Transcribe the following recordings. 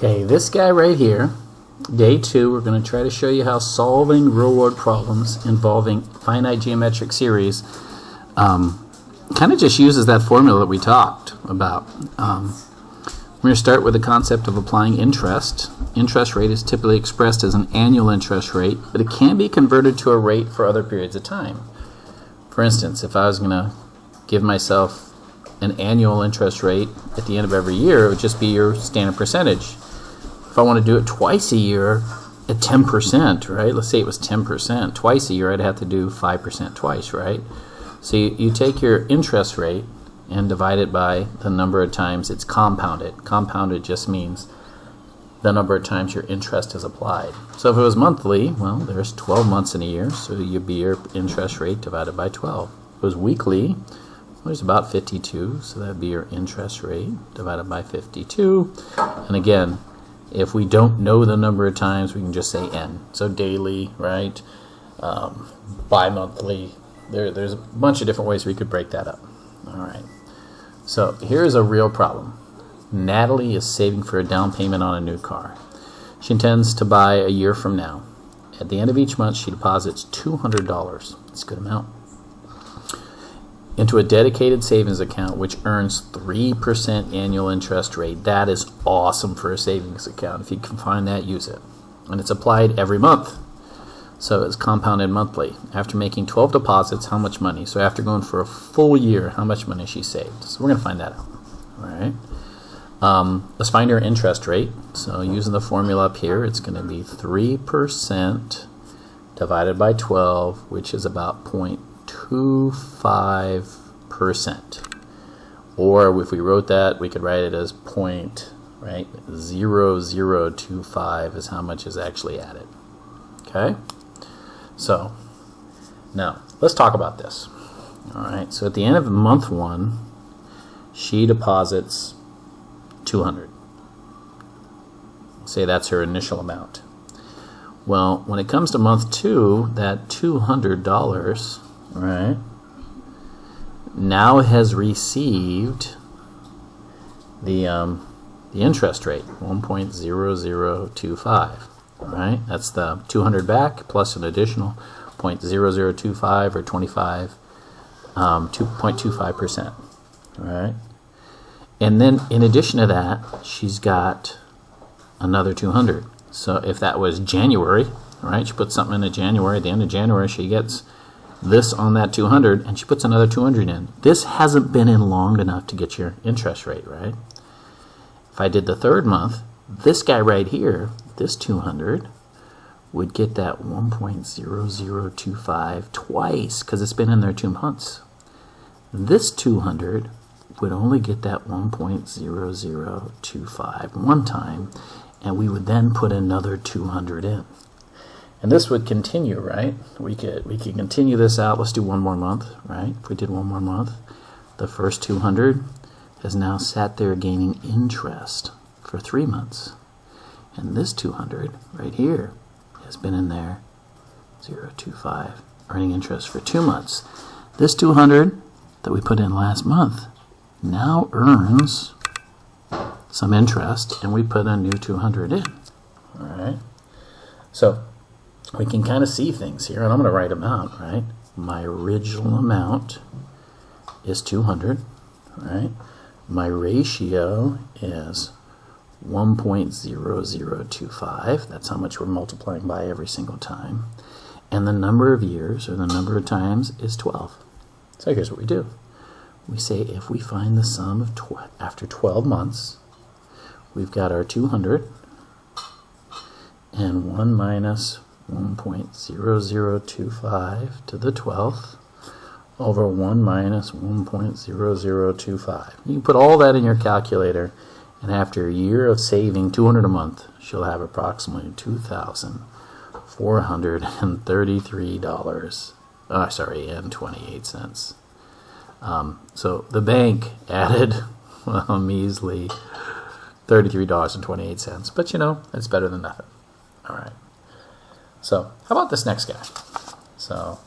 Okay, this guy right here, day 2, we're going to try to show you how solving real-world problems involving finite geometric series kind of just uses that formula that we talked about. We're going to start with the concept of applying interest. Interest rate is typically expressed as an annual interest rate, but it can be converted to a rate for other periods of time. For instance, if I was going to give myself an annual interest rate at the end of every year, it would just be your standard percentage. If I want to do it twice a year at 10%, right? Let's say it was 10%. Twice a year, I'd have to do 5% twice, right? So you take your interest rate and divide it by the number of times it's compounded. Compounded just means the number of times your interest is applied. So if it was monthly, well, there's 12 months in a year, so you'd be your interest rate divided by 12. If it was weekly, well, there's about 52, so that'd be your interest rate divided by 52. And again, if we don't know the number of times, we can just say n. So daily, right? Bi-monthly. There's a bunch of different ways we could break that up. All right. So here's a real problem. Natalie is saving for a down payment on a new car. She intends to buy a year from now. At the end of each month, she deposits $200. That's a good amount. Into a dedicated savings account which earns 3% annual interest rate. That is awesome for a savings account. If you can find that, use it. And it's applied every month. So it's compounded monthly. After making 12 deposits, how much money? So after going for a full year, how much money she saved? So we're going to find that out. All right. Let's find her interest rate. So using the formula up here, it's going to be 3% divided by 12, which is about 0.25%. Or if we wrote that, we could write it as 0.0025 is how much is actually added. Okay? So, now, let's talk about this. All right, so at the end of month 1, she deposits $200. Say that's her initial amount. Well, when it comes to month 2, that $200, right, now has received the interest rate, 1.0025. Right? That's the 200 back plus an additional 0.0025 or 2.25%. Right? And then in addition to that, she's got another 200. So if that was January, right? She puts something into January. At the end of January, she gets this on that 200, and she puts another 200 in. This hasn't been in long enough to get your interest rate, right? If I did the third month, this guy right here, this 200, would get that 1.0025 twice because it's been in there 2 months. This 200 would only get that 1.0025 one time, and we would then put another 200 in. And this would continue, right? We could continue this out. Let's do one more month, right? If we did one more month, the first 200 has now sat there gaining interest for 3 months. And this 200 right here has been in there, 0.25, earning interest for 2 months. This 200 that we put in last month now earns some interest, and we put a new 200 in. All right. So we can kind of see things here, and I'm going to write them out, right? My original amount is 200, right? My ratio is 1.0025. That's how much we're multiplying by every single time. And the number of years, or the number of times, is 12. So here's what we do. We say if we find the sum of after 12 months, we've got our 200, and 1 minus 1.0025 to the 12th over 1 minus 1.0025. You can put all that in your calculator, and after a year of saving $200 a month, she'll have approximately $2,433.28. So the bank added a measly $33.28. But you know, it's better than nothing. All right. So how about this next guy? So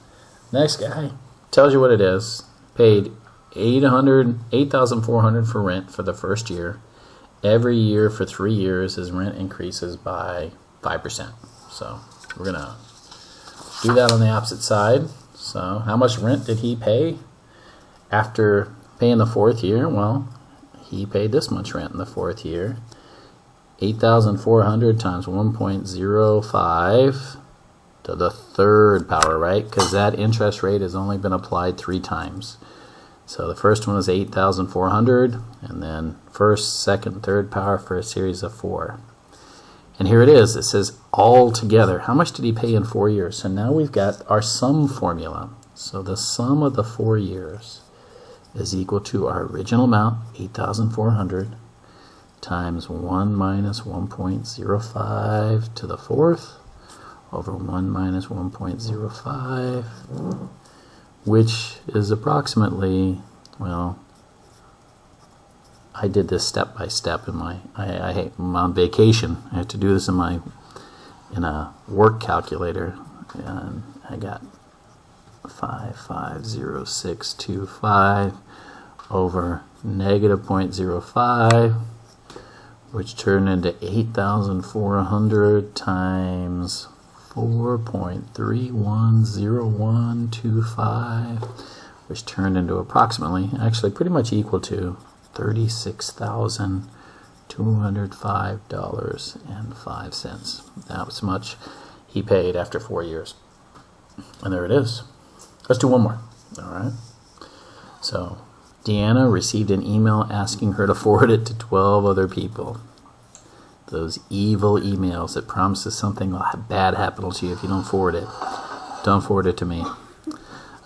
next guy tells you what it is. Paid $8,400 for rent for the first year. every year for 3 years his rent increases by 5%. So we're going to do that on the opposite side. So how much rent did he pay after paying the 4th year? Well, he paid this much rent in the 4th year. 8,400 times 1.05 to the 3rd power, right? Because that interest rate has only been applied 3 times. So the first one was 8,400, and then 1st, 2nd, 3rd power for a series of 4. And here it is. It says all together. How much did he pay in 4 years? So now we've got our sum formula. So the sum of the 4 years is equal to our original amount, 8,400, times 1 minus 1.05 to the 4th over 1 minus 1.05, which is approximately, well, I did this step by step in I'm on vacation. I had to do this in a work calculator, and I got 550625 over negative 0.05, which turned into 8,400 times 4.310125, which turned into approximately, actually pretty much equal to $36,205.05. That was much he paid after 4 years. And there it is. Let's do one more. All right. So Deanna received an email asking her to forward it to 12 other people. Those evil emails that promises something bad happen to you if you don't forward it. Don't forward it to me.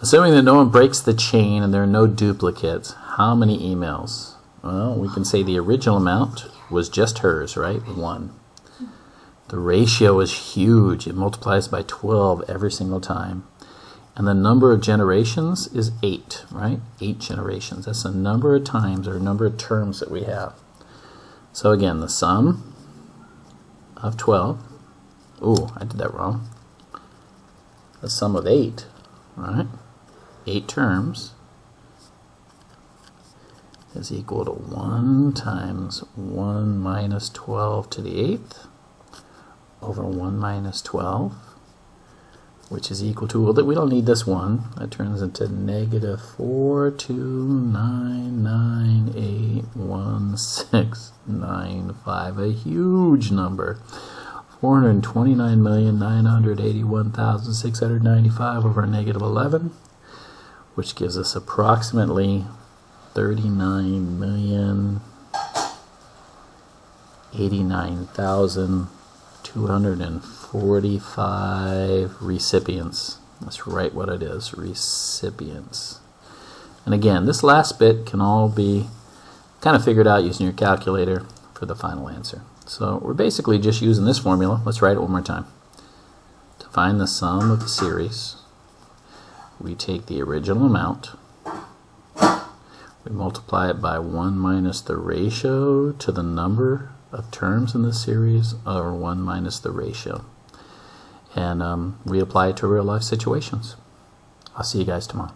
Assuming that no one breaks the chain and there are no duplicates, how many emails? Well, we can say the original amount was just hers, right? 1. The ratio is huge. It multiplies by 12 every single time. And the number of generations is 8, right? 8 generations. That's the number of times or number of terms that we have. So again, the sum of 12. Ooh, I did that wrong. The sum of 8, right? 8 terms is equal to 1 times 1 minus 12 to the 8th over 1 minus 12, which is equal to, well, we don't need this 1. That turns into negative 429981695, a huge number. 429,981,695 over negative 11, which gives us approximately 39,089,245 recipients. That's right what it is, recipients. And again, this last bit can all be kind of figured out using your calculator for the final answer. So we're basically just using this formula. Let's write it one more time. To find the sum of the series, we take the original amount, we multiply it by 1 minus the ratio to the number of terms in the series, or 1 minus the ratio. And we apply it to real life situations. I'll see you guys tomorrow.